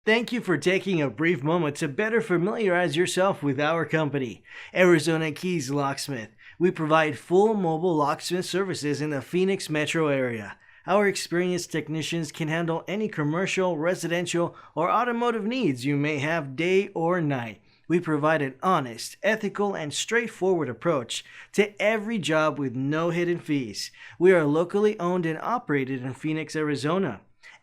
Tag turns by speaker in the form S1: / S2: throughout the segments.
S1: Thank you for taking a brief moment to better familiarize yourself with our company, Arizona Keys Locksmith. We provide full mobile locksmith services in the Phoenix metro area. Our experienced technicians can handle any commercial, residential, or automotive needs you may have day or night. We provide an honest, ethical, and straightforward approach to every job with no hidden fees. We are locally owned and operated in Phoenix, Arizona.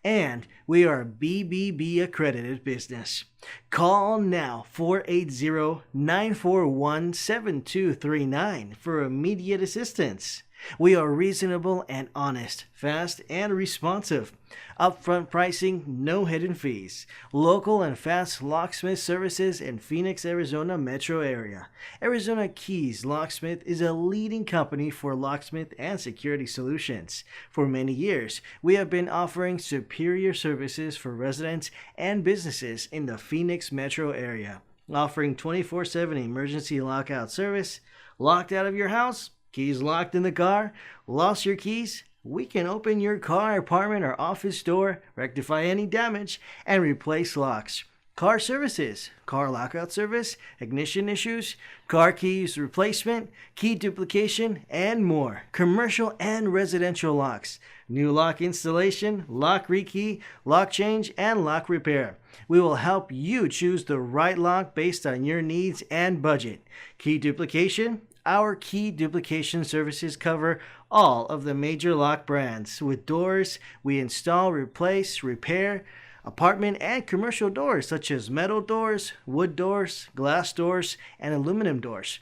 S1: And we are a BBB accredited business. Call now 480-941-7239 for immediate assistance. We are reasonable and honest, fast and responsive. Upfront pricing, no hidden fees. Local and fast locksmith services in Phoenix, Arizona metro area. Arizona Keys Locksmith is a leading company for locksmith and security solutions. For many years, we have been offering superior services for residents and businesses in the Phoenix metro area, offering 24/7 emergency lockout service. Locked out of your house? Keys locked in the car? Lost your keys? We can open your car, apartment, or office door, rectify any damage, and replace locks. Car services, car lockout service, ignition issues, car keys replacement, key duplication, and more. Commercial and residential locks, new lock installation, lock rekey, lock change, and lock repair. We will help you choose the right lock based on your needs and budget. Key duplication. Our key duplication services cover all of the major lock brands. With doors, we install, replace, repair apartment and commercial doors such as metal doors, wood doors, glass doors, and aluminum doors.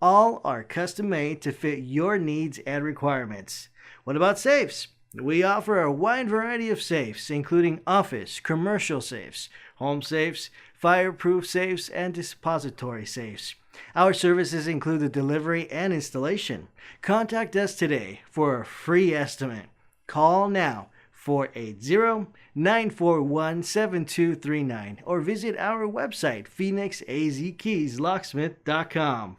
S1: All are custom made to fit your needs and requirements. What about safes? We offer a wide variety of safes, including office, commercial safes, home safes, fireproof safes, and depository safes. Our services include the delivery and installation. Contact us today for a free estimate. Call now 480-941-7239 or visit our website phoenixazkeyslocksmith.com.